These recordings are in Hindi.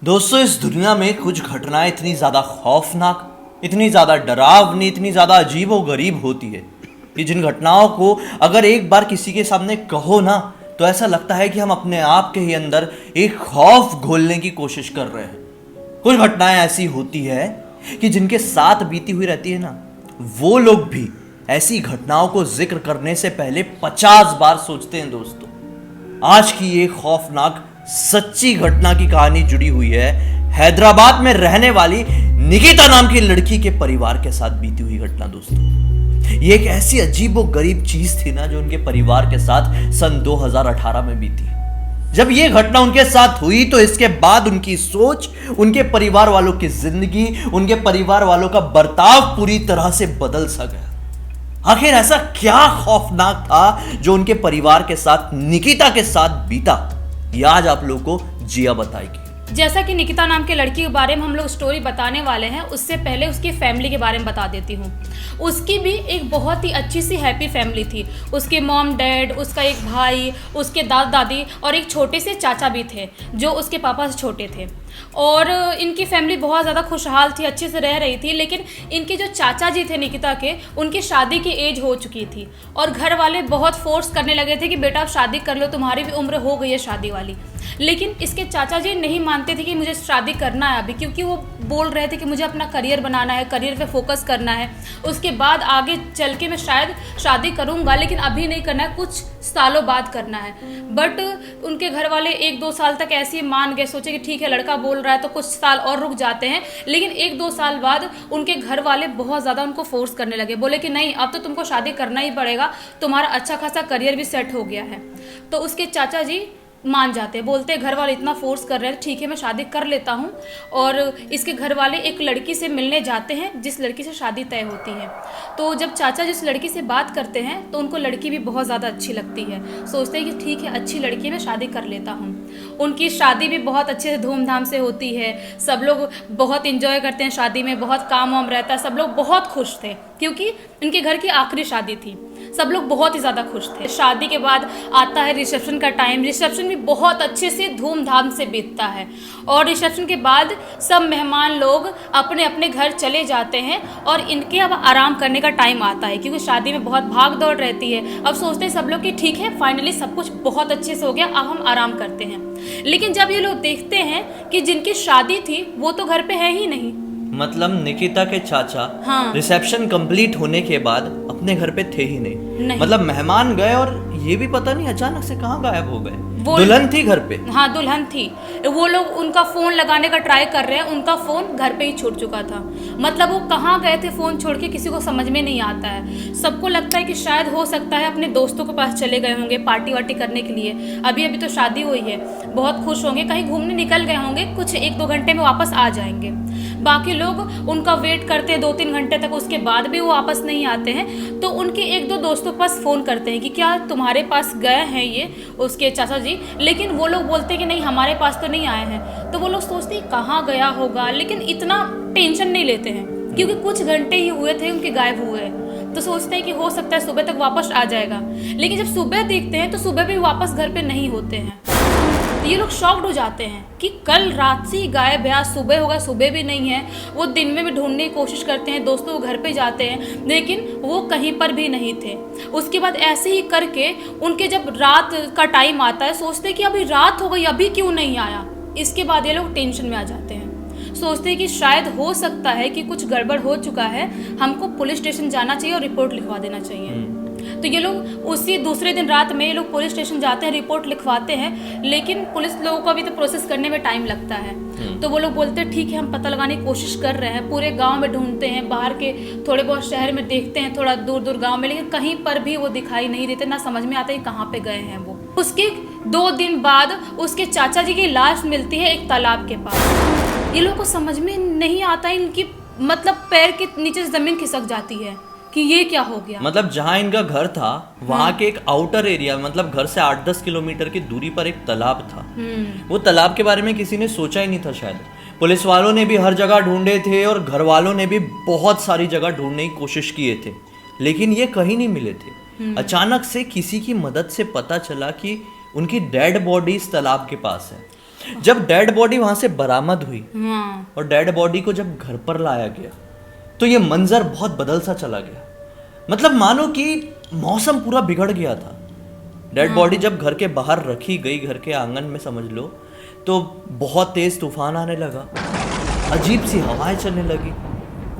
दोस्तों, इस दुनिया में कुछ घटनाएं इतनी ज़्यादा खौफनाक, इतनी ज़्यादा डरावनी, इतनी ज़्यादा अजीब और गरीब होती है कि जिन घटनाओं को अगर एक बार किसी के सामने कहो ना, तो ऐसा लगता है कि हम अपने आप के ही अंदर एक खौफ घोलने की कोशिश कर रहे हैं। कुछ घटनाएं ऐसी होती है कि जिनके साथ बीती हुई रहती है ना, वो लोग भी ऐसी घटनाओं को जिक्र करने से पहले 50 बार सोचते हैं। दोस्तों, आज की ये खौफनाक सच्ची घटना की कहानी जुड़ी हुई है हैदराबाद में रहने वाली निकिता नाम की लड़की के परिवार के साथ बीती हुई घटना। दोस्तों, ये एक ऐसी अजीब और गरीब चीज थी ना, जो उनके परिवार के साथ सन 2018 में बीती। जब ये घटना उनके साथ हुई तो इसके बाद उनकी सोच, उनके परिवार वालों की जिंदगी, उनके परिवार वालों का बर्ताव पूरी तरह से बदल सा गया। आखिर ऐसा क्या खौफनाक था जो उनके परिवार के साथ, निकिता के साथ बीता, ये आज आप लोगों को जिया बताएगी। जैसा कि निकिता नाम की लड़की के बारे में हम लोग स्टोरी बताने वाले हैं, उससे पहले उसकी फैमिली के बारे में बता देती हूँ। उसकी भी एक बहुत ही अच्छी सी हैप्पी फैमिली थी। उसके मॉम डैड, उसका एक भाई, उसके दादा दादी और एक छोटे से चाचा भी थे जो उसके पापा से छोटे थे। और इनकी फैमिली बहुत ज़्यादा खुशहाल थी, अच्छे से रह रही थी। लेकिन इनके जो चाचा जी थे निकिता के, उनकी शादी की एज हो चुकी थी और घर वाले बहुत फोर्स करने लगे थे कि बेटा आप शादी कर लो, तुम्हारी भी उम्र हो गई है शादी वाली। लेकिन इसके चाचा जी नहीं मानते थे कि मुझे शादी करना है अभी, क्योंकि वो बोल रहे थे कि मुझे अपना करियर बनाना है, करियर पे फोकस करना है, उसके बाद आगे चल के मैं शायद शादी करूँगा, लेकिन अभी नहीं करना है, कुछ सालों बाद करना है। बट उनके घर वाले 1-2 साल तक ऐसे ही मान गए, सोचे कि ठीक है लड़का बोल रहा है तो कुछ साल और रुक जाते हैं। लेकिन 1-2 साल बाद उनके घर वाले बहुत ज़्यादा उनको फोर्स करने लगे, बोले कि नहीं अब तो तुमको शादी करना ही पड़ेगा, तुम्हारा अच्छा खासा करियर भी सेट हो गया है। तो उसके चाचा जी मान जाते, बोलते घर वाले इतना फोर्स कर रहे हैं, ठीक है मैं शादी कर लेता हूँ। और इसके घर वाले एक लड़की से मिलने जाते हैं जिस लड़की से शादी तय होती है। तो जब चाचा जिस लड़की से बात करते हैं तो उनको लड़की भी बहुत ज़्यादा अच्छी लगती है। सोचते हैं कि ठीक है अच्छी लड़की है, मैं शादी कर लेता हूँ। उनकी शादी भी बहुत अच्छे से धूमधाम से होती है, सब लोग बहुत इंजॉय करते हैं शादी में, बहुत काम वाम रहता है, सब लोग बहुत खुश थे क्योंकि उनके घर की आखिरी शादी थी। सब लोग बहुत ही ज़्यादा खुश थे। शादी के बाद आता है रिसेप्शन का टाइम। रिसेप्शन भी बहुत अच्छे से धूमधाम से बीतता है और रिसेप्शन के बाद सब मेहमान लोग अपने अपने घर चले जाते हैं और इनके अब आराम करने का टाइम आता है, क्योंकि शादी में बहुत भाग दौड़ रहती है। अब सोचते हैं सब लोग कि ठीक है फाइनली सब कुछ बहुत अच्छे से हो गया, अब हम आराम करते हैं। लेकिन जब ये लोग देखते हैं कि जिनकी शादी थी वो तो घर पे है ही नहीं। मतलब निकिता के चाचा हाँ। रिसेप्शन कंप्लीट होने के बाद अपने घर पे थे ही नहीं। मतलब मेहमान गए और ये भी पता नहीं अचानक से कहाँ गायब हो गए। दुल्हन थी घर पे। हाँ दुल्हन थी। वो लोग उनका फोन लगाने का ट्राई कर रहे हैं, उनका फोन घर पे ही छूट चुका था। मतलब वो कहाँ गए थे फोन छोड़ के, किसी को समझ में नहीं आता है। सबको लगता है कि शायद हो सकता है अपने दोस्तों के पास चले गए होंगे पार्टी वार्टी करने के लिए, अभी अभी तो शादी हुई है, बहुत खुश होंगे, कहीं घूमने निकल गए होंगे, कुछ 1-2 घंटे में वापस आ जाएंगे। बाकी लोग उनका वेट करते हैं 2-3 घंटे तक, उसके बाद भी वो वापस नहीं आते हैं। तो उनके 1-2 दोस्तों के पास फ़ोन करते हैं कि क्या तुम्हारे पास गए हैं ये उसके चाचा जी, लेकिन वो लोग बोलते हैं कि नहीं हमारे पास तो नहीं आए हैं। तो वो लोग सोचते हैं कहाँ गया होगा, लेकिन इतना टेंशन नहीं लेते हैं क्योंकि कुछ घंटे ही हुए थे उनके गायब हुए। तो सोचते हैं कि हो सकता है सुबह तक वापस आ जाएगा। लेकिन जब सुबह देखते हैं तो सुबह भी वापस घर पे नहीं होते हैं। तो ये लोग शॉक्ड हो जाते हैं कि कल रात से ही गायब है, आज सुबह होगा, सुबह भी नहीं है। वो दिन में भी ढूंढने की कोशिश करते हैं, दोस्तों के घर पे जाते हैं, लेकिन वो कहीं पर भी नहीं थे। उसके बाद ऐसे ही करके उनके जब रात का टाइम आता है, सोचते हैं कि अभी रात हो गई, अभी क्यों नहीं आया। इसके बाद ये लोग टेंशन में आ जाते हैं, सोचते हैं कि शायद हो सकता है कि कुछ गड़बड़ हो चुका है, हमको पुलिस स्टेशन जाना चाहिए और रिपोर्ट लिखवा देना चाहिए। तो ये लोग उसी दूसरे दिन रात में ये लोग पुलिस स्टेशन जाते हैं, रिपोर्ट लिखवाते हैं, लेकिन पुलिस लोगों को भी तो प्रोसेस करने में टाइम लगता है। तो वो लोग बोलते हैं ठीक है हम पता लगाने की कोशिश कर रहे हैं, पूरे गांव में ढूंढते हैं, बाहर के थोड़े बहुत शहर में देखते हैं, थोड़ा दूर दूर गांव में, लेकिन कहीं पर भी वो दिखाई नहीं देते, ना समझ में आता है कहाँ पे गए हैं वो। उसके 2 दिन बाद उसके चाचा जी की लाश मिलती है एक तालाब के पास। ये लोगों को समझ में नहीं आता, इनकी मतलब पैर के नीचे से जमीन खिसक जाती है कि ये क्या हो गया। मतलब जहाँ इनका घर था वहाँ के एक आउटर एरिया, मतलब घर से 8-10 किलोमीटर की दूरी पर एक तालाब था। वो तालाब के बारे में किसी ने सोचा ही नहीं था शायद। पुलिस वालों ने भी हर जगह ढूंढे थे और घर वालों ने भी बहुत सारी जगह ढूंढने की कोशिश किए थे, लेकिन ये कहीं नहीं मिले थे। अचानक से किसी की मदद से पता चला कि उनकी डेड बॉडी इस तालाब के पास है। जब डेड बॉडी वहां से बरामद हुई हाँ और डेड बॉडी को जब घर पर लाया गया तो ये मंजर बहुत बदल सा चला गया। मतलब मानो कि मौसम पूरा बिगड़ गया था। डेड बॉडी जब घर के बाहर रखी गई, घर के आंगन में समझ लो, तो बहुत तेज तूफान आने लगा, अजीब सी हवाएं चलने लगी,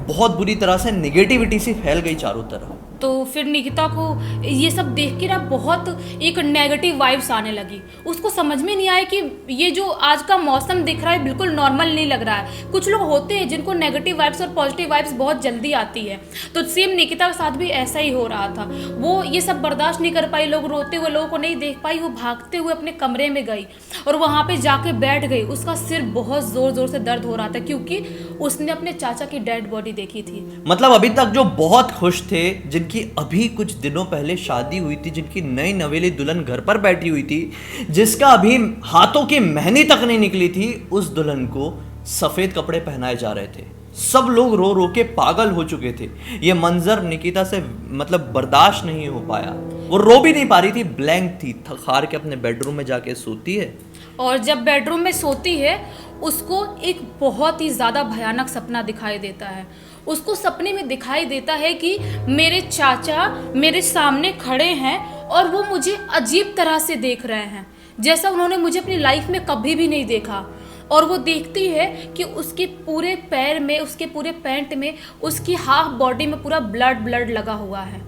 बहुत बुरी तरह से निगेटिविटी सी फैल गई चारों तरफ। तो फिर निकिता को ये सब देख के ना बहुत एक नेगेटिव वाइब्स आने लगी। उसको समझ में नहीं आया कि ये जो आज का मौसम दिख रहा है बिल्कुल नॉर्मल नहीं लग रहा है। कुछ लोग होते हैं जिनको नेगेटिव वाइब्स और पॉजिटिव वाइब्स बहुत जल्दी आती है, तो सेम निकिता के साथ भी ऐसा ही हो रहा था। वो ये सब बर्दाश्त नहीं कर पाई, लोग रोते हुए लोगों को नहीं देख पाई, वो भागते हुए अपने कमरे में गई और वहाँ पे जाके बैठ गई। उसका सिर बहुत ज़ोर ज़ोर से दर्द हो रहा था क्योंकि उसने अपने चाचा की डेड बॉडी देखी थी। मतलब अभी तक जो बहुत खुश थे, जिनकी अभी कुछ दिनों पहले शादी हुई थी, जिनकी नई नवेली दुल्हन घर पर बैठी हुई थी, जिसका अभी हाथों की मेहंदी तक नहीं निकली थी, उस दुल्हन को सफेद कपड़े पहनाए जा रहे थे। सब लोग रो रो के पागल हो चुके थे। ये मंजर निकिता से मतलब बर्दाश्त नहीं हो पाया। वो रो भी नहीं पा रही थी, ब्लैंक थी। थक हार के अपने बेडरूम में जाके सोती है और जब बेडरूम में सोती है उसको एक बहुत ही ज़्यादा भयानक सपना दिखाई देता है। उसको सपने में दिखाई देता है कि मेरे चाचा मेरे सामने खड़े हैं और वो मुझे अजीब तरह से देख रहे हैं, जैसा उन्होंने मुझे अपनी लाइफ में कभी भी नहीं देखा। और वो देखती है कि उसके पूरे पैर में, उसके पूरे पैंट में, उसकी हाफ बॉडी में पूरा ब्लड लगा हुआ है।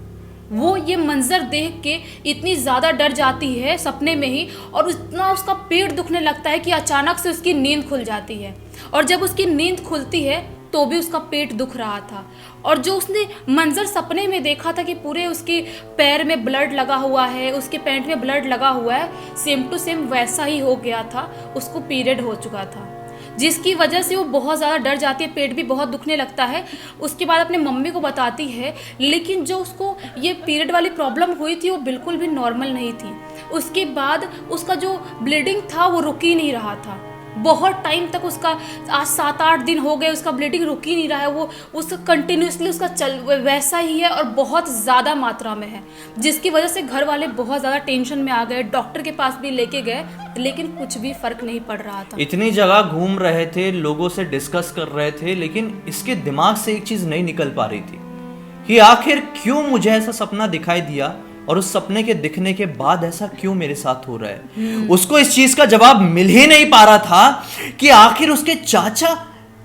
वो ये मंजर देख के इतनी ज़्यादा डर जाती है सपने में ही, और इतना उसका पेट दुखने लगता है कि अचानक से उसकी नींद खुल जाती है। और जब उसकी नींद खुलती है तो भी उसका पेट दुख रहा था। और जो उसने मंजर सपने में देखा था कि पूरे उसके पैर में ब्लड लगा हुआ है, उसके पैंट में ब्लड लगा हुआ है, सेम टू सेम वैसा ही हो गया था। उसको पीरियड हो चुका था, जिसकी वजह से वो बहुत ज़्यादा डर जाती है, पेट भी बहुत दुखने लगता है। उसके बाद अपने मम्मी को बताती है, लेकिन जो उसको ये पीरियड वाली प्रॉब्लम हुई थी वो बिल्कुल भी नॉर्मल नहीं थी। उसके बाद उसका जो ब्लीडिंग था वो रुक ही नहीं रहा था। बहुत टाइम तक उसका, आज 7-8 दिन हो गए, उसका ब्लीडिंग रुक ही नहीं रहा है। वो उसका कंटिन्यूसली उसका वैसा ही है और बहुत ज़्यादा मात्रा में है, जिसकी वजह से घर वाले बहुत ज़्यादा टेंशन में आ गए। डॉक्टर के पास भी लेके गए, लेकिन कुछ भी फर्क नहीं पड़ रहा था। इतनी जगह घूम रहे थे, लोगों से डिस्कस कर रहे थे, लेकिन इसके दिमाग से एक चीज नहीं निकल पा रही थी कि आखिर क्यों मुझे ऐसा सपना दिखाई दिया और उस सपने के दिखने के बाद ऐसा क्यों मेरे साथ हो रहा है। उसको इस चीज का जवाब मिल ही नहीं पा रहा था कि आखिर उसके चाचा,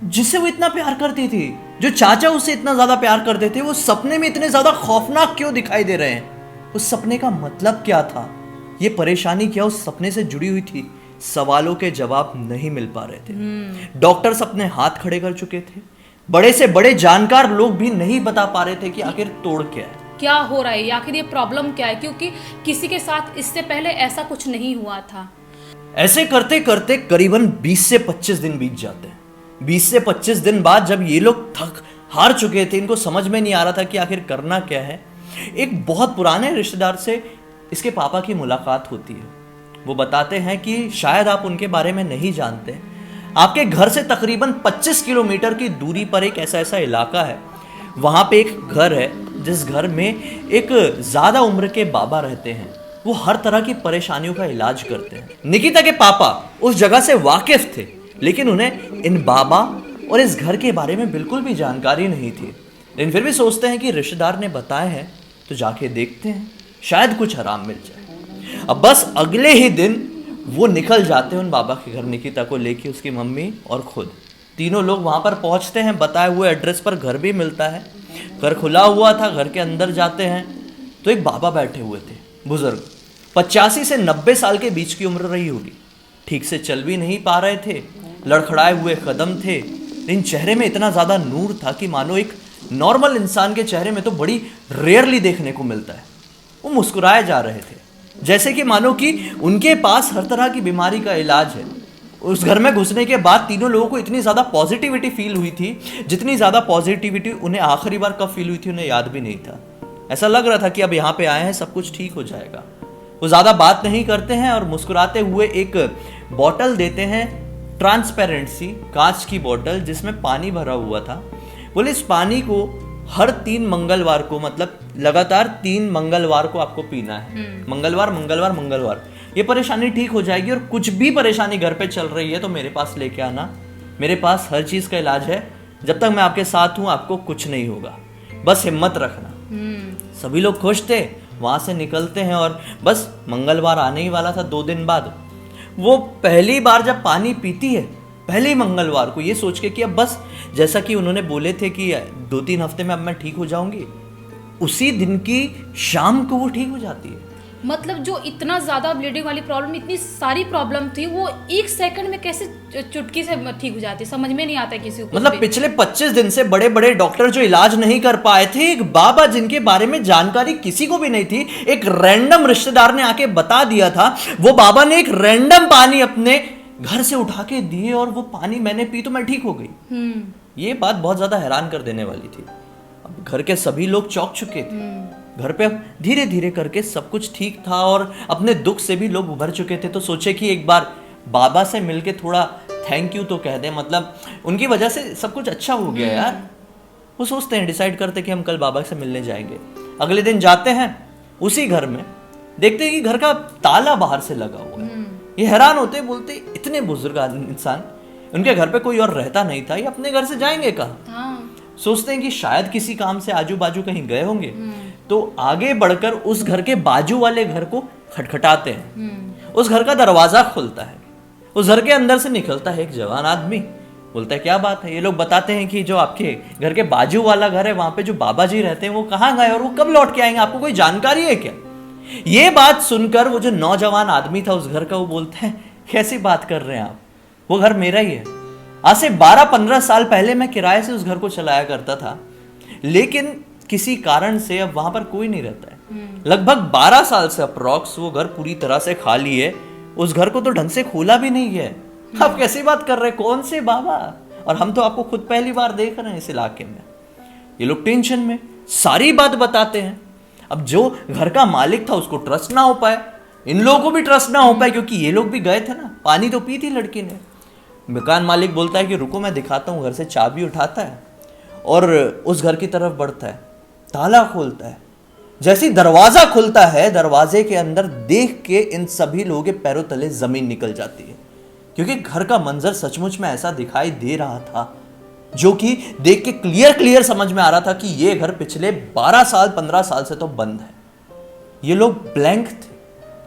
जिसे वो इतना प्यार करती थी, जो चाचा उसे इतना ज्यादा प्यार करते थे, वो सपने में इतने ज्यादा खौफनाक क्यों दिखाई दे रहे हैं। उस सपने का मतलब क्या था, ये परेशानी क्या उस सपने से जुड़ी हुई थी। सवालों के जवाब नहीं मिल पा रहे थे। डॉक्टर्स अपने हाथ खड़े कर चुके थे, बड़े से बड़े जानकार लोग भी नहीं बता पा रहे थे कि आखिर तोड़ क्या है, क्या हो रहा है, आखिर ये प्रॉब्लम क्या है, क्योंकि किसी के साथ इससे पहले ऐसा कुछ नहीं हुआ था। ऐसे करते करते करीबन 20 से 25 दिन बीत जाते हैं। 20 से 25 दिन बाद जब ये लोग थक हार चुके थे, इनको समझ में नहीं आ रहा था कि आखिर करना क्या है, एक बहुत पुराने रिश्तेदार से इसके पापा की मुलाकात होती है। वो बताते हैं कि शायद आप उनके बारे में नहीं जानते, आपके घर से तकरीबन 25 किलोमीटर की दूरी पर एक ऐसा इलाका है, वहाँ पे एक घर है जिस घर में एक ज़्यादा उम्र के बाबा रहते हैं। वो हर तरह की परेशानियों का इलाज करते हैं। निकिता के पापा उस जगह से वाकिफ थे, लेकिन उन्हें इन बाबा और इस घर के बारे में बिल्कुल भी जानकारी नहीं थी। लेकिन फिर भी सोचते हैं कि रिश्तेदार ने बताए हैं तो जाके देखते हैं, शायद कुछ आराम मिल जाए। अब बस अगले ही दिन वो निकल जाते हैं उन बाबा के घर, निकिता को लेके, उसकी मम्मी और खुद। तीनों लोग वहाँ पर पहुँचते हैं, बताए हुए एड्रेस पर घर भी मिलता है। घर खुला हुआ था, घर के अंदर जाते हैं तो एक बाबा बैठे हुए थे, बुजुर्ग, 85 से 90 साल के बीच की उम्र रही होगी। ठीक से चल भी नहीं पा रहे थे, लड़खड़ाए हुए कदम थे, लेकिन चेहरे में इतना ज़्यादा नूर था कि मानो एक नॉर्मल इंसान के चेहरे में तो बड़ी रेयरली देखने को मिलता है। वो मुस्कुराए जा रहे थे, जैसे कि मानो कि उनके पास हर तरह की बीमारी का इलाज है। उस घर में घुसने के बाद तीनों लोगों को इतनी ज़्यादा पॉजिटिविटी फील हुई थी, जितनी ज़्यादा पॉजिटिविटी उन्हें आखिरी बार कब फील हुई थी उन्हें याद भी नहीं था। ऐसा लग रहा था कि अब यहाँ पे आए हैं, सब कुछ ठीक हो जाएगा। वो ज़्यादा बात नहीं करते हैं और मुस्कुराते हुए एक बॉटल देते हैं, ट्रांसपेरेंट सी कांच की बॉटल जिसमें पानी भरा हुआ था। बोले इस पानी को हर 3 मंगलवार को, मतलब लगातार 3 मंगलवार को आपको पीना है। मंगलवार मंगलवार मंगलवार ये परेशानी ठीक हो जाएगी। और कुछ भी परेशानी घर पे चल रही है तो मेरे पास लेके आना, मेरे पास हर चीज़ का इलाज है। जब तक मैं आपके साथ हूँ आपको कुछ नहीं होगा, बस हिम्मत रखना। सभी लोग खुश थे, वहाँ से निकलते हैं और बस मंगलवार आने ही वाला था 2 दिन बाद। वो पहली बार जब पानी पीती है, पहले ही मंगलवार को, ये सोच के कि अब बस जैसा कि उन्होंने बोले थे कि 2-3 हफ्ते में अब मैं ठीक हो जाऊंगी, उसी दिन की शाम को वो ठीक हो जाती है। मतलब जो इतना ज़्यादा ब्लीडिंग वाली प्रॉब्लम, इतनी सारी प्रॉब्लम थी, वो 1 सेकंड में कैसे चुटकी से ठीक हो जाती है, समझ में नहीं आता किसी को। मतलब पिछले 25 दिन से बड़े बड़े डॉक्टर जो इलाज नहीं कर पाए थे, एक बाबा जिनके बारे में जानकारी किसी को भी नहीं थी, एक रैंडम रिश्तेदार ने आके बता दिया था, वो बाबा ने एक रैंडम पानी अपने घर से उठा के दिए और वो पानी मैंने पी तो मैं ठीक हो गई। ये बात बहुत ज्यादा हैरान कर देने वाली थी। अब घर के सभी लोग चौंक चुके थे। घर पे अब धीरे धीरे करके सब कुछ ठीक था और अपने दुख से भी लोग उभर चुके थे। तो सोचे कि एक बार बाबा से मिलके थोड़ा थैंक यू तो कह दें, मतलब उनकी वजह से सब कुछ अच्छा हो गया यार। वो सोचते हैं, डिसाइड करते कि हम कल बाबा से मिलने जाएंगे। अगले दिन जाते हैं उसी घर में, देखते हैं कि घर का ताला बाहर से लगा हुआ है। ये हैरान होते, बोलते इतने बुजुर्ग इंसान, उनके घर पे कोई और रहता नहीं था, ये अपने घर से जाएंगे कहाँ। सोचते हैं कि शायद किसी काम से आजू बाजू कहीं गए होंगे। तो आगे बढ़कर उस घर के बाजू वाले घर को खटखटाते हैं। उस घर का दरवाजा खुलता है, उस घर के अंदर से निकलता है एक जवान आदमी। बोलता है क्या बात है। ये लोग बताते हैं कि जो आपके घर के बाजू वाला घर है, वहां पे जो बाबा जी रहते हैं वो कहाँ गए और वो कब लौट के आएंगे, आपको कोई जानकारी है क्या। ये बात सुनकर वो जो नौजवान आदमी था उस घर का, वो बोलता है कैसी बात कर रहे हैं आप, वो घर मेरा ही है। आज से 12-15 साल पहले मैं किराए से उस घर को चलाया करता था, लेकिन किसी कारण से अब वहां पर कोई नहीं रहता है। लगभग 12 साल से अप्रॉक्स वो घर पूरी तरह से खाली है। उस घर को तो ढंग से खोला भी नहीं है। आप कैसी बात कर रहे हैं, कौन से बाबा, और हम तो आपको खुद पहली बार देख रहे हैं इस इलाके में। ये लोग टेंशन में सारी बात बताते हैं। अब जो घर का मालिक था उसको ट्रस्ट ना हो पाए, इन लोगों को भी ट्रस्ट ना हो पाए, क्योंकि ये लोग भी गए थे ना, पानी तो पी थी लड़की ने। मकान मालिक बोलता है कि रुको मैं दिखाता हूँ। घर से चाबी उठाता है और उस घर की तरफ बढ़ता है, ताला खोलता है। जैसे ही दरवाजा खुलता है, दरवाजे के अंदर देख के इन सभी लोगों के पैरों तले जमीन निकल जाती है, क्योंकि घर का मंजर सचमुच में ऐसा दिखाई दे रहा था, जो कि देख के क्लियर समझ में आ रहा था कि ये घर पिछले 12 साल 15 साल से तो बंद है। ये लोग ब्लैंक थे,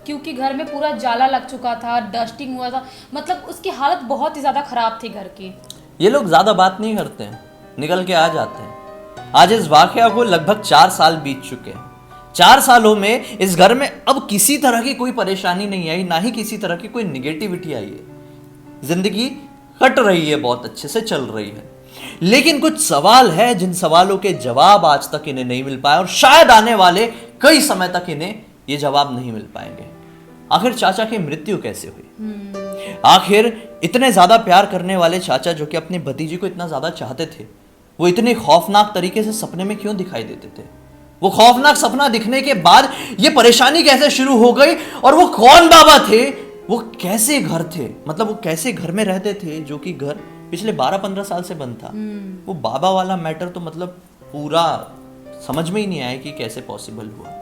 क्योंकि घर में पूरा जाला लग चुका था, डस्टिंग हुआ था, मतलब उसकी हालत बहुत ही ज़्यादा ख़राब थी घर की। ये लोग ज़्यादा बात नहीं करते हैं, निकल के आ जाते हैं। आज इस वाकया को लगभग 4 साल बीत चुके हैं। 4 सालों में इस घर में अब किसी तरह की कोई परेशानी नहीं आई, ना ही किसी तरह की कोई निगेटिविटी आई है। जिंदगी कट रही है, बहुत अच्छे से चल रही है। लेकिन कुछ सवाल है जिन सवालों के जवाब आज तक इन्हें नहीं मिल पाए और शायद आने वाले कई समय तक इन्हें ये जवाब नहीं मिल पाएंगे। आखिर चाचा की मृत्यु कैसे हुई? आखिर इतने ज्यादा प्यार करने वाले चाचा, जो कि अपनी भतीजी को इतना ज्यादा चाहते थे, वो इतने खौफनाक तरीके से सपने में क्यों दिखाई देते थे? वो खौफनाक सपना दिखने के बाद ये परेशानी कैसे शुरू हो गई? और वो कौन बाबा थे? वो कैसे घर थे, मतलब वो कैसे घर में रहते थे जो कि घर पिछले 12-15 साल से बंद था? वो बाबा वाला मैटर तो मतलब पूरा समझ में ही नहीं आया कि कैसे पॉसिबल हुआ।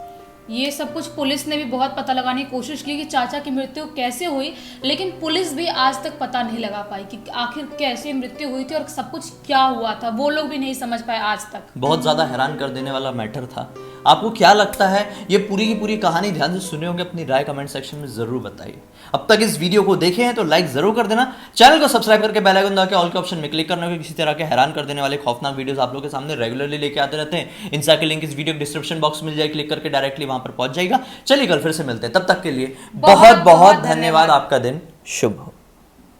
ये सब कुछ पुलिस ने भी बहुत पता लगाने की कोशिश की कि चाचा की मृत्यु कैसे हुई, लेकिन पुलिस भी आज तक पता नहीं लगा पाई कि आखिर कैसे मृत्यु हुई थी और सब कुछ क्या हुआ था। वो लोग भी नहीं समझ पाए आज तक। बहुत ज़्यादा हैरान कर देने वाला मैटर था। आपको क्या लगता है? ये पूरी की पूरी कहानी ध्यान से सुने होंगे, अपनी राय कमेंट सेक्शन में जरूर बताइए। अब तक इस वीडियो को देखे हैं तो लाइक जरूर कर देना, चैनल को सब्सक्राइब करके बेल आइकन दबा के ऑल के ऑप्शन में क्लिक करना, क्योंकि किसी तरह के हैरान कर देने वाले खौफनाक वीडियोस आप लोगों के सामने रेगुलरली लेके आते रहते हैं। इनसा के लिंक इस वीडियो डिस्क्रिप्शन बॉक्स में मिल जाए, क्लिक करके डायरेक्टली वहां पर पहुंच जाएगा। चलिए कल फिर से मिलते हैं, तब तक के लिए बहुत बहुत धन्यवाद। आपका दिन शुभ हो।